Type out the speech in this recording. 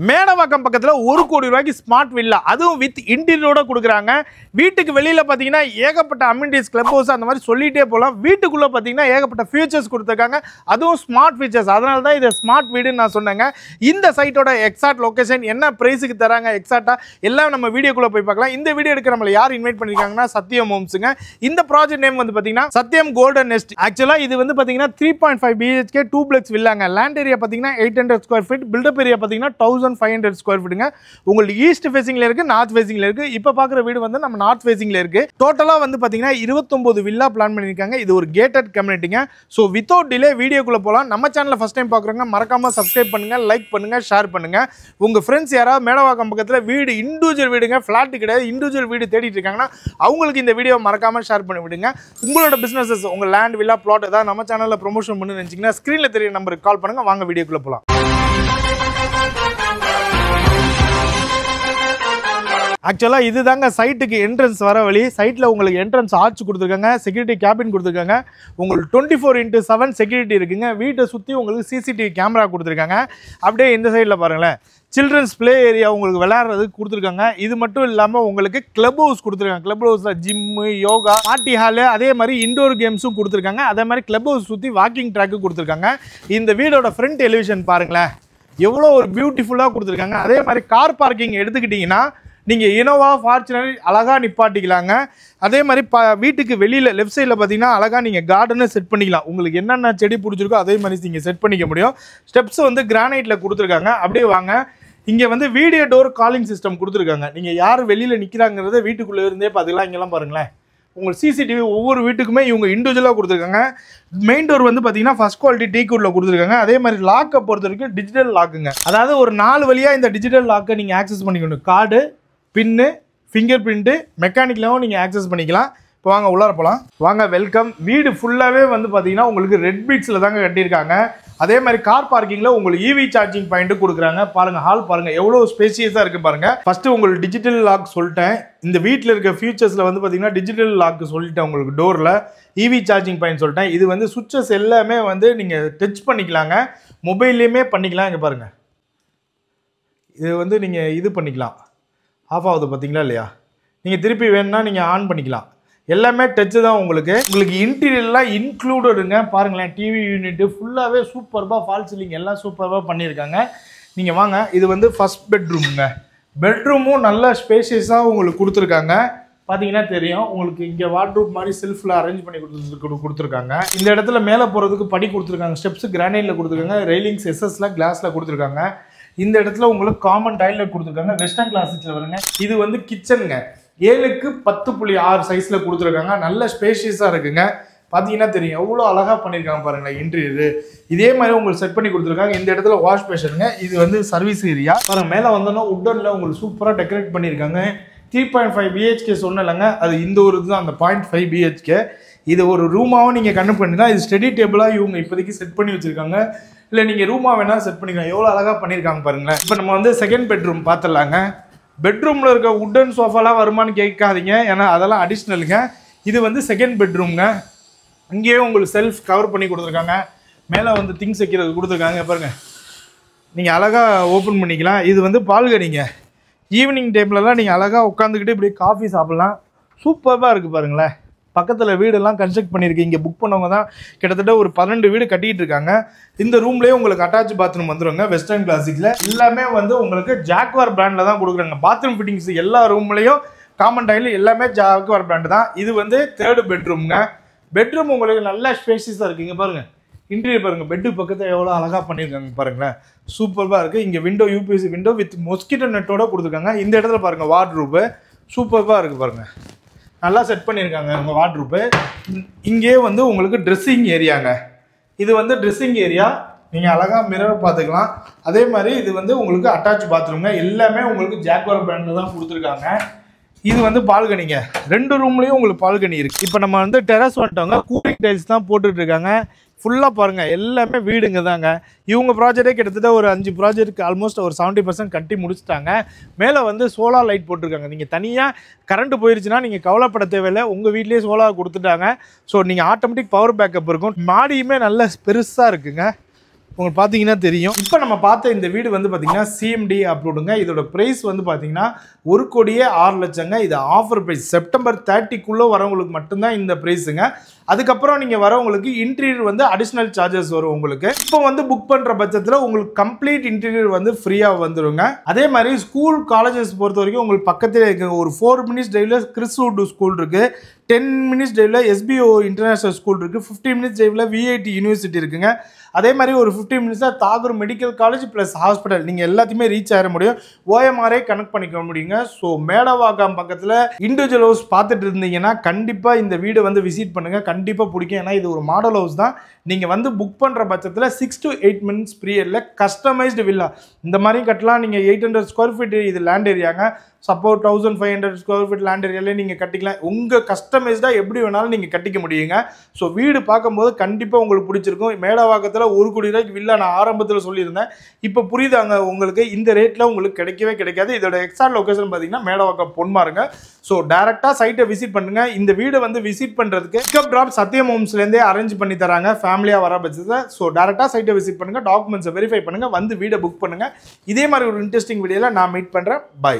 மேடவாக்கம் பக்கத்துல 1 கோடி ரூபாய்க்கு ஸ்மார்ட் வில்லா, அதுவும் வித் இன்டீரியரோட கொடுக்குறாங்க. வீட்டுக்கு வெளியில பாத்தீங்கன்னா ஏகப்பட்ட அம்யூனிட்டிஸ், கிளப் ஹவுஸ் அந்த மாதிரி சொல்லிட்டே போகலாம். வீட்டுக்குள்ள பாத்தீங்கன்னா ஏகப்பட்ட ஃபீச்சர்ஸ் கொடுத்துருக்காங்க, அதுவும் ஸ்மார்ட் ஃபீச்சர்ஸ். அதனால தான் இது ஸ்மார்ட் வீடுன்னு நான் சொன்னேங்க. இந்த சைட்டோட எக்ஸாக்ட் லொகேஷன், என்ன பிரைஸுக்கு தராங்க எக்ஸாக்டா எல்லாம் நம்ம வீடியோக்குள்ள போய் பார்க்கலாம். இந்த வீடியோ எடுக்க நம்மள யார் இன்வைட் பண்ணிருக்காங்கன்னா சத்யம் ஹோம்ஸுங்க. இந்த ப்ராஜெக்ட் நேம் வந்து பாத்தீங்கன்னா சத்யம் கோல்டன் நெஸ்ட். ஆக்சுவலா இது வந்து பாத்தீங்கன்னா 3.5 BHK 2 வில்லாங்க. லேண்ட் ஏரியா பாத்தீங்கன்னா 800 ஸ்கொயர் ஃபீட், பில்டப் ஏரியா பாத்தீங்கன்னா 1500 ஸ்கொயர் ஃபீட்டுங்க. உங்களுக்கு ஈஸ்ட் ஃபேசிங்ல இருக்கு, நார்த் ஃபேசிங்ல இருக்கு. இப்போ பார்க்குற வீடு வந்து நம்ம நார்த் ஃபேசிங்ல இருக்கு. டோட்டலா வந்து பாத்தீங்கன்னா 29 வில்லா பிளான் பண்ணிருக்காங்க. இது ஒரு கேட்டட் கம்யூனிட்டிங்க. ஸோ வித்தவுட் டிலே வீடியோக்குள்ள போகலாம். நம்ம சேனலை ஃபர்ஸ்ட் டைம் பார்க்குறவங்க மறக்காம சப்ஸ்கிரைப் பண்ணுங்க, லைக் பண்ணுங்க, ஷேர் பண்ணுங்க. உங்க ஃப்ரெண்ட்ஸ் யாராவது மேடவாக்கம் பக்கத்தில் வீடு, இண்டிவிஜுவல் வீடுங்க, ஃபிளாட் கிடையாது, இண்டிவிஜுவல் வீடு தேடிட்டு இருக்காங்கன்னா அவங்களுக்கு இந்த வீடியோ மறக்காம ஷேர் பண்ணி விடுங்க. உங்களோட பிசினஸஸ், உங்க லேண்ட், வில்லா, பிளாட் ஏதாவது நம்ம சேனல்ல ப்ரொமோஷன் பண்ணு நினைச்சீங்கன்னா ஸ்கிரீன்ல தெரிய நம்பருக்கு கால் பண்ணுங்க. வாங்க வீடியோக்குள்ள போகலாம். ஆக்சுவலா இதுதாங்க சைட்டுக்கு என்ட்ரன்ஸ் வர வழி. சைட்ல உங்களுக்கு என்ட்ரன்ஸ் ஆர்ச் கொடுத்துருக்காங்க, செக்யூரிட்டி கேபின் கொடுத்துருக்காங்க, உங்களுக்கு 24/7 செக்யூரிட்டி இருக்குங்க. வீட்டை சுற்றி உங்களுக்கு CCTV கேமரா கொடுத்துருக்காங்க. அப்படியே இந்த சைடில் பாருங்களேன், சில்ட்ரன்ஸ் பிளே ஏரியா உங்களுக்கு விளையாடுறதுக்கு கொடுத்துருக்காங்க. இது மட்டும் இல்லாமல் உங்களுக்கு கிளப் ஹவுஸ் கொடுத்துருக்காங்க. கிளப் ஹவுஸில் ஜிம்மு, யோகா, பார்ட்டி ஹாலு, அதே மாதிரி இண்டோர் கேம்ஸும் கொடுத்துருக்காங்க. அதே மாதிரி கிளப் ஹவுஸ் சுற்றி வாக்கிங் ட்ராக்கு கொடுத்துருக்காங்க. இந்த வீடோட ஃப்ரண்ட் எலிவேஷன் பாருங்களேன், எவ்வளோ ஒரு பியூட்டிஃபுல்லாக கொடுத்துருக்காங்க. அதே மாதிரி கார் பார்க்கிங் எடுத்துக்கிட்டிங்கன்னா நீங்கள் இனோவா, ஃபார்ச்சுனர் அழகாக நிப்பாட்டிக்கலாங்க. அதே மாதிரி வீட்டுக்கு வெளியில் லெஃப்ட் சைடில் பார்த்தீங்கன்னா அழகாக நீங்கள் கார்டனை செட் பண்ணிக்கலாம். உங்களுக்கு என்னென்ன செடி பிடிச்சிருக்கோ அதே மாதிரி நீங்கள் செட் பண்ணிக்க முடியும். ஸ்டெப்ஸ் வந்து கிரானைட்டில் கொடுத்துருக்காங்க. அப்படியே வாங்க, இங்கே வந்து வீடியோ டோர் காலிங் சிஸ்டம் கொடுத்துருக்காங்க. நீங்கள் யார் வெளியில் நிற்கிறாங்கிறத வீட்டுக்குள்ளே இருந்தே பார்த்துக்கலாம். இங்கெல்லாம் பாருங்களேன், உங்களுக்கு CCTV ஒவ்வொரு வீட்டுக்குமே இவங்க இண்டிவிஜுவலாக கொடுத்துருக்காங்க. மெயின் டோர் வந்து பார்த்தீங்கன்னா ஃபர்ஸ்ட் குவாலிட்டி டீக்குட்ல கொடுத்துருக்காங்க. அதே மாதிரி லாக்கை பொறுத்த வரைக்கும் டிஜிட்டல் லாக்குங்க. அதாவது ஒரு 4 வழியாக இந்த டிஜிட்டல் லாக்கை நீங்கள் ஆக்சஸ் பண்ணிக்கணும். கார்டு, பின்னு, ஃபிங்கர் பிரிண்ட்டு, மெக்கானிக்கலாகவும் நீங்கள் ஆக்சஸ் பண்ணிக்கலாம். இப்போ வாங்க உள்ளார போகலாம். வாங்க, வெல்கம். வீடு ஃபுல்லாகவே வந்து பார்த்தீங்கன்னா உங்களுக்கு ரெட் பிரிக்ஸில் தாங்க கட்டியிருக்காங்க. அதே மாதிரி கார் பார்க்கிங்கில் உங்களுக்கு EV சார்ஜிங் பாயிண்ட் கொடுக்குறாங்க. பாருங்கள், ஹால் பாருங்கள் எவ்வளோ ஸ்பேசியஸாக இருக்குது பாருங்கள். ஃபஸ்ட்டு உங்களுக்கு டிஜிட்டல் லாக் சொல்லிட்டேன். இந்த வீட்டில் இருக்க ஃபியூச்சர்ஸில் வந்து பார்த்தீங்கன்னா டிஜிட்டல் லாக் சொல்லிட்டேன். உங்களுக்கு டோரில் EV சார்ஜிங் பாயிண்ட் சொல்லிட்டேன். இது வந்து சுவிட்சஸ் எல்லாமே வந்து நீங்கள் டச் பண்ணிக்கலாங்க, மொபைல்லையுமே பண்ணிக்கலாம். இங்கே பாருங்கள், இது வந்து நீங்கள் இது பண்ணிக்கலாம், ஆஃப் ஆகுது பார்த்தீங்களா இல்லையா. நீங்கள் திருப்பி வேணும்னா நீங்கள் ஆன் பண்ணிக்கலாம். எல்லாமே டச்சு தான். உங்களுக்கு இன்டீரியர்லாம் இன்க்ளூடடுங்க. பாருங்களேன், டிவி யூனிட்டு ஃபுல்லாகவே சூப்பர்பாக, ஃபால் சீலிங் எல்லாம் சூப்பராக பண்ணியிருக்காங்க. நீங்கள் வாங்க, இது வந்து ஃபர்ஸ்ட் பெட்ரூமுங்க. பெட்ரூமும் நல்ல ஸ்பேஷியஸாக உங்களுக்கு கொடுத்துருக்காங்க. பார்த்தீங்கன்னா தெரியும் உங்களுக்கு. இங்கே வார்ட்ரூப் மாதிரி செல்ஃபில் அரேஞ்ச் பண்ணி கொடுத்துருக்காங்க. இந்த இடத்துல மேலே போகிறதுக்கு படி கொடுத்துருக்காங்க. ஸ்டெப்ஸு கிரானைட்டில் கொடுத்துருக்காங்க. ரெயிலிங்ஸ் SSல கிளாஸில் கொடுத்துருக்காங்க. இந்த இடத்துல உங்களுக்கு காமன் டாய்லெட் கொடுத்துருக்காங்க. வெஸ்டர்ன் கிளாஸில் வருங்க. இது வந்து கிச்சனுங்க. 7க்கு 10.6 சைஸில் கொடுத்துருக்காங்க. நல்ல ஸ்பேஷியஸாக இருக்குங்க. பார்த்தீங்கன்னா தெரியும் எவ்வளோ அழகாக பண்ணியிருக்காங்க பாருங்களேன் இன்டீரியரு. இதே மாதிரி உங்களுக்கு செட் பண்ணி கொடுத்துருக்காங்க. இந்த இடத்துல வாஷ் பேஷனுங்க. இது வந்து சர்வீஸ் ஏரியா. பாருங்கள், மேலே வந்தோன்னா உட்டனில் உங்களுக்கு சூப்பராக டெக்கரேட் பண்ணியிருக்காங்க. 3.5 BHK சொன்னலைங்க, அது இந்த ஒரு இதுதான் அந்த 0.5 BHK. இது ஒரு ரூமாகவும் நீங்கள் கண்ணு பண்ணினா இது ஸ்டடி டேபிளாக இவங்க இப்போதைக்கு செட் பண்ணி வச்சுருக்காங்க. இல்லை நீங்கள் ரூமாக வேணால் செட் பண்ணிக்கலாம். எவ்வளோ அழகாக பண்ணியிருக்காங்க பாருங்களேன். இப்போ நம்ம வந்து செகண்ட் பெட்ரூம் பார்த்துடலாங்க. பெட்ரூமில் இருக்க உட்டன் சோஃபாலாம் வருமானு கேட்காதீங்க, ஏன்னா அதெல்லாம் அடிஷ்னலுங்க. இது வந்து செகண்ட் பெட்ரூம்ங்க. இங்கேயே உங்களுக்கு செல்ஃப் கவர் பண்ணி கொடுத்துருக்காங்க. மேலே வந்து திங்ஸ் வைக்கிறது கொடுத்துருக்காங்க பாருங்கள். நீங்கள் அழகாக ஓப்பன் பண்ணிக்கலாம். இது வந்து பால்கனிங்க. ஈவினிங் டைம்லலாம் நீங்கள் அழகாக உட்காந்துக்கிட்டு இப்படி காஃபி சாப்பிட்லாம். சூப்பராக இருக்குது பாருங்களேன். பக்கத்தில் வீடெல்லாம் கன்ஸ்ட்ரக்ட் பண்ணியிருக்கு. இங்கே புக் பண்ணவங்க தான் கிட்டத்தட்ட ஒரு 12 வீடு கட்டிகிட்டு இருக்காங்க. இந்த ரூம்லேயே உங்களுக்கு அட்டாச் பாத்ரூம் வந்துடுங்க. வெஸ்டர்ன் கிளாசிக்கில் எல்லாமே வந்து உங்களுக்கு ஜாக்வார் பிராண்டில் தான் கொடுக்குறாங்க. பாத்ரூம் ஃபிட்டிங்ஸ் எல்லா ரூம்லேயும் காமன் டைல் எல்லாமே ஜாக்வார் பிராண்டு தான். இது வந்து தேர்டு பெட்ரூம்ங்க. பெட்ரூம் உங்களுக்கு நல்ல ஸ்பேசியஸாக இருக்குங்க. பாருங்கள், இன்டீரியர் பாருங்கள், பெட்டு பக்கத்தில் எவ்வளோ அழகாக பண்ணியிருக்காங்க பாருங்களேன். சூப்பராக இருக்குது. இங்கே window, UPVC window with mosquito நெட்டோட கொடுத்துருக்காங்க. இந்த இடத்துல பாருங்கள் வார்ட்ரூப்பு சூப்பராக இருக்குது பாருங்கள். நல்லா செட் பண்ணியிருக்காங்க உங்கள் வார்ட்ரூப்பு. இங்கே வந்து உங்களுக்கு ட்ரெஸ்ஸிங் ஏரியாங்க. இது வந்து ட்ரெஸ்ஸிங் ஏரியா. நீங்கள் அழகாக மிரர் பார்த்துக்கலாம். அதே மாதிரி இது வந்து உங்களுக்கு அட்டாச் பாத்ரூம்ங்க. எல்லாமே உங்களுக்கு ஜாக்வார் பிராண்டில் தான் கொடுத்துருக்காங்க. இது வந்து பால்கனிங்க. 2 ரூம்லேயும் உங்களுக்கு பால்கனி இருக்குது. இப்போ நம்ம வந்து டெரஸ் வந்துட்டோங்க. கூலிங் டைல்ஸ் தான் போட்டுட்ருக்காங்க. ஃபுல்லாக பாருங்கள் எல்லாமே வீடுங்க தாங்க. இவங்க ப்ராஜெக்டே கிட்டத்தட்ட ஒரு 5 ப்ராஜெக்ட்டுக்கு ஆல்மோஸ்ட் ஒரு 70% கட்டி முடிச்சுட்டாங்க. மேலே வந்து சோலார் லைட் போட்டிருக்காங்க. நீங்கள் தனியாக கரண்ட் போயிருச்சுன்னா நீங்கள் கவலைப்பட தேவையில்லை, உங்கள் வீட்லேயே சோலார் கொடுத்துட்டாங்க. ஸோ நீங்கள் ஆட்டோமேட்டிக் பவர் பேக்கப் இருக்கும். மாடியுமே நல்ல பெருசாக இருக்குங்க. உங்களுக்கு பார்த்தீங்கன்னா தெரியும். இப்போ நம்ம பார்த்த இந்த வீடு வந்து பார்த்தீங்கன்னா சிஎம்டி அப்ரூவ்டுங்க. இதோட ப்ரைஸ் வந்து பார்த்தீங்கன்னா 1,06,00,000ங்க. இது ஆஃபர் ப்ரைஸ். செப்டம்பர் 30க்குள்ளே வரவங்களுக்கு மட்டும்தான் இந்த ப்ரைஸுங்க. அதுக்கப்புறம் நீங்கள் வரவங்களுக்கு இன்டீரியர் வந்து அடிஷ்னல் சார்ஜஸ் வரும் உங்களுக்கு. இப்போ வந்து புக் பண்ணுற பட்சத்தில் உங்களுக்கு கம்ப்ளீட் இன்டீரியர் வந்து ஃப்ரீயாக வந்துடுங்க. அதே மாதிரி ஸ்கூல் காலேஜஸ் பொறுத்த வரைக்கும் உங்களுக்கு பக்கத்தில் இருக்க ஒரு 4 மினிட்ஸ் டிரைவில் கிறிஸ்வுட் ஸ்கூல் இருக்குது, 10 மினிட்ஸ் டிரைவில் எஸ்பிஓ இன்டர்நேஷனல் ஸ்கூல் இருக்குது, 15 மினிட்ஸ் டிரைவில் விஐடி யூனிவர்சிட்டி இருக்குங்க. அதே மாதிரி ஒரு 15 மினிட்ஸாக Tagore medical college plus hospital நீங்கள் எல்லாத்தையுமே ரீச் ஆகிட முடியும். ஓஎம்ஆரே கனெக்ட் பண்ணிக்க முடியுங்க. ஸோ மேடவாக்கம் பக்கத்தில் இண்டிவிஜுவல் ஹவுஸ் பார்த்துட்டு இருந்தீங்கன்னா கண்டிப்பாக இந்த வீடு வந்து விசிட் பண்ணுங்கள். கண்டிப்பாக பிடிக்கும். ஏன்னா இது ஒரு மாடல் ஹவுஸ் தான். நீங்கள் வந்து புக் பண்ணுற பட்சத்தில் 6 to 8 மினிட்ஸ் பீரியடில் கஸ்டமைஸ்டு வில்லா இந்த மாதிரி கட்டலாம். நீங்கள் 800 ஸ்கொயர் ஃபீட் இது லேண்ட் ஏரியாங்க. சப்போஸ் 1500 ஸ்கொயர் ஃபீட் லேண்ட் ஏரியாலே நீங்கள் கட்டிக்கலாம். உங்கள் கஸ்டமைஸ்டாக எப்படி வேணாலும் நீங்கள் கட்டிக்க முடியுங்க. ஸோ வீடு பார்க்கும்போது கண்டிப்பாக உங்களுக்கு பிடிச்சிருக்கும். மேடவாக்கத்தில் 1 கோடி ரூபாய்க்கு வில்லா நான் ஆரம்பத்தில் சொல்லியிருந்தேன். இப்போ புரியுதாங்க உங்களுக்கு, இந்த ரேட்டில் உங்களுக்கு கிடைக்கவே கிடைக்காது. இதோட எக்ஸாக்ட் லொகேஷன் பார்த்தீங்கன்னா மேடவாக்கம் பொன்மாருங்க. ஸோ டேரெக்டாக சைட்டை விசிட் பண்ணுங்கள். இந்த வீடை வந்து விசிட் பண்ணுறதுக்கு பிக்கப் ட்ராப் சத்தியம் ஹோம்ஸ்லேருந்தே அரேஞ்ச் பண்ணி தராங்க ஃபேமிலியாக வர பட்சத்தில். ஸோ டேரெக்டாக சைட்டை விசிட் பண்ணுங்கள், டாக்குமெண்ட்ஸை வெரிஃபை பண்ணுங்கள், வந்து வீடை புக் பண்ணுங்கள். இதே மாதிரி ஒரு இன்ட்ரெஸ்டிங் வீடியோவில் நான் மீட் பண்ணுறேன். பை.